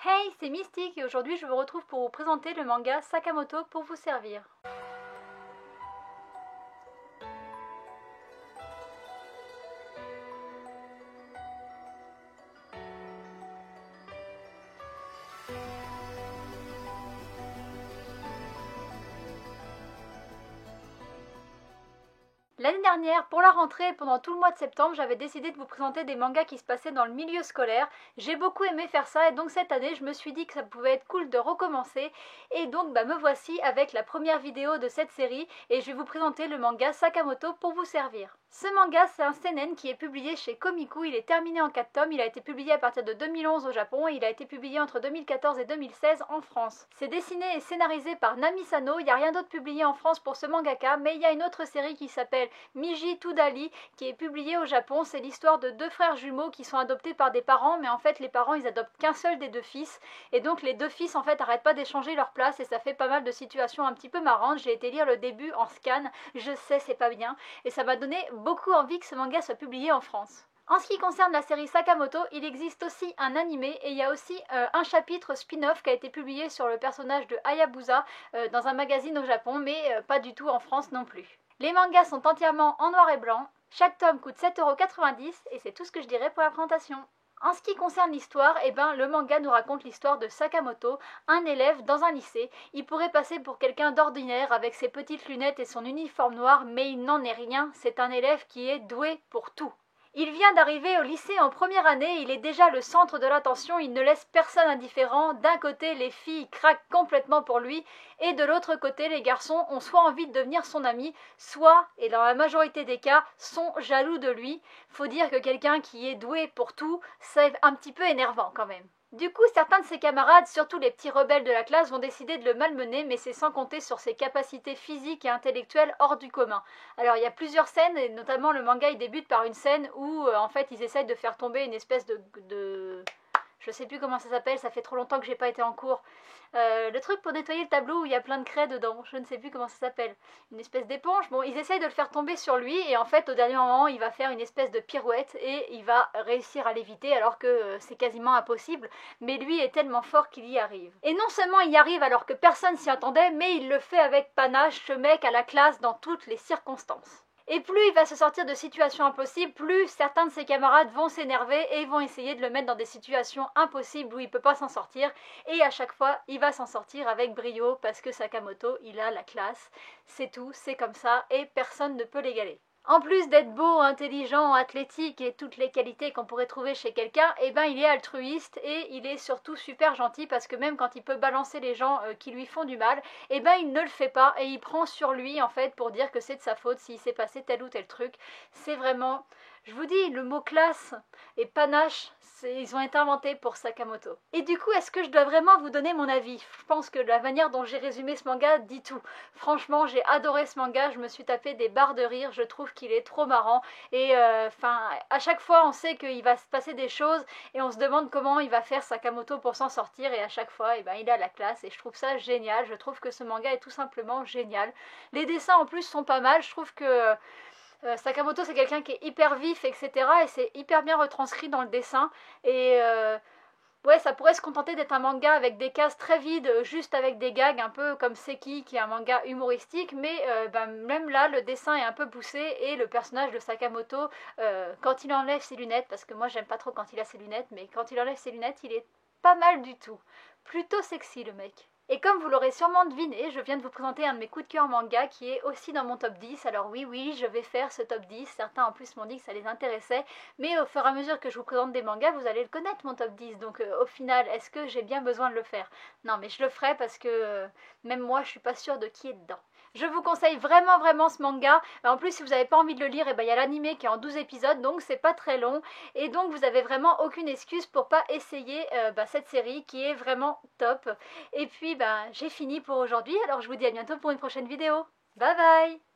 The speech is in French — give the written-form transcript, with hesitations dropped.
Hey, c'est Mystique et aujourd'hui je vous retrouve pour vous présenter le manga Sakamoto pour vous servir. L'année dernière, pour la rentrée, pendant tout le mois de septembre, j'avais décidé de vous présenter des mangas qui se passaient dans le milieu scolaire. J'ai beaucoup aimé faire ça et donc cette année, je me suis dit que ça pouvait être cool de recommencer. Et donc, me voici avec la première vidéo de cette série et je vais vous présenter le manga Sakamoto pour vous servir. Ce manga, c'est un seinen qui est publié chez Komiku, il est terminé en 4 tomes, il a été publié à partir de 2011 au Japon et il a été publié entre 2014 et 2016 en France. C'est dessiné et scénarisé par Nami Sano, il n'y a rien d'autre publié en France pour ce mangaka, mais il y a une autre série qui s'appelle Miji Tudali qui est publiée au Japon. C'est l'histoire de deux frères jumeaux qui sont adoptés par des parents, mais en fait les parents ils adoptent qu'un seul des deux fils et donc les deux fils en fait arrêtent pas d'échanger leur place et ça fait pas mal de situations un petit peu marrantes. J'ai été lire le début en scan, je sais c'est pas bien et ça m'a donné beaucoup envie que ce manga soit publié en France. En ce qui concerne la série Sakamoto, il existe aussi un animé et il y a aussi un chapitre spin-off qui a été publié sur le personnage de Hayabusa dans un magazine au Japon, mais pas du tout en France non plus. Les mangas sont entièrement en noir et blanc, chaque tome coûte 7,90 € et c'est tout ce que je dirais pour la présentation. En ce qui concerne l'histoire, le manga nous raconte l'histoire de Sakamoto, un élève dans un lycée. Il pourrait passer pour quelqu'un d'ordinaire avec ses petites lunettes et son uniforme noir, mais il n'en est rien, c'est un élève qui est doué pour tout. Il vient d'arriver au lycée en première année, il est déjà le centre de l'attention, il ne laisse personne indifférent. D'un côté, les filles craquent complètement pour lui, et de l'autre côté, les garçons ont soit envie de devenir son ami, soit, et dans la majorité des cas, sont jaloux de lui. Faut dire que quelqu'un qui est doué pour tout, c'est un petit peu énervant quand même. Du coup, certains de ses camarades, surtout les petits rebelles de la classe, vont décider de le malmener, mais c'est sans compter sur ses capacités physiques et intellectuelles hors du commun. Alors il y a plusieurs scènes, et notamment le manga il débute par une scène où en fait ils essayent de faire tomber une espèce de... Je sais plus comment ça s'appelle, ça fait trop longtemps que j'ai pas été en cours. Le truc pour nettoyer le tableau où il y a plein de craie dedans, je ne sais plus comment ça s'appelle. Une espèce d'éponge. Bon, ils essayent de le faire tomber sur lui et en fait au dernier moment il va faire une espèce de pirouette et il va réussir à l'éviter alors que c'est quasiment impossible. Mais lui est tellement fort qu'il y arrive. Et non seulement il y arrive alors que personne s'y attendait, mais il le fait avec panache, ce mec à la classe dans toutes les circonstances. Et plus il va se sortir de situations impossibles, plus certains de ses camarades vont s'énerver et vont essayer de le mettre dans des situations impossibles où il ne peut pas s'en sortir. Et à chaque fois, il va s'en sortir avec brio parce que Sakamoto, il a la classe. C'est tout, c'est comme ça et personne ne peut l'égaler. En plus d'être beau, intelligent, athlétique et toutes les qualités qu'on pourrait trouver chez quelqu'un, il est altruiste et il est surtout super gentil parce que même quand il peut balancer les gens qui lui font du mal, il ne le fait pas et il prend sur lui en fait pour dire que c'est de sa faute s'il s'est passé tel ou tel truc. C'est vraiment... Je vous dis, le mot classe et panache, ils ont été inventés pour Sakamoto. Et du coup, est-ce que je dois vraiment vous donner mon avis? Je pense que la manière dont j'ai résumé ce manga dit tout. Franchement, j'ai adoré ce manga, je me suis tapé des barres de rire, je trouve qu'il est trop marrant. Et à chaque fois, on sait qu'il va se passer des choses et on se demande comment il va faire Sakamoto pour s'en sortir. Et à chaque fois, il a la classe et je trouve ça génial. Je trouve que ce manga est tout simplement génial. Les dessins en plus sont pas mal, je trouve que... Sakamoto c'est quelqu'un qui est hyper vif etc et c'est hyper bien retranscrit dans le dessin et ouais ça pourrait se contenter d'être un manga avec des cases très vides juste avec des gags un peu comme Seki qui est un manga humoristique mais même là le dessin est un peu poussé et le personnage de Sakamoto quand il enlève ses lunettes, parce que moi j'aime pas trop quand il a ses lunettes, mais quand il enlève ses lunettes il est pas mal du tout, plutôt sexy le mec. Et comme vous l'aurez sûrement deviné, je viens de vous présenter un de mes coups de cœur manga qui est aussi dans mon top 10. Alors oui, je vais faire ce top 10. Certains en plus m'ont dit que ça les intéressait. Mais au fur et à mesure que je vous présente des mangas, vous allez le connaître mon top 10. Donc au final, est-ce que j'ai bien besoin de le faire? Non, mais je le ferai parce que même moi, je suis pas sûre de qui est dedans. Je vous conseille vraiment ce manga. En plus, si vous n'avez pas envie de le lire, il y a l'animé qui est en 12 épisodes, donc c'est pas très long. Et donc vous avez vraiment aucune excuse pour pas essayer cette série qui est vraiment top. Et puis j'ai fini pour aujourd'hui, alors je vous dis à bientôt pour une prochaine vidéo. Bye bye!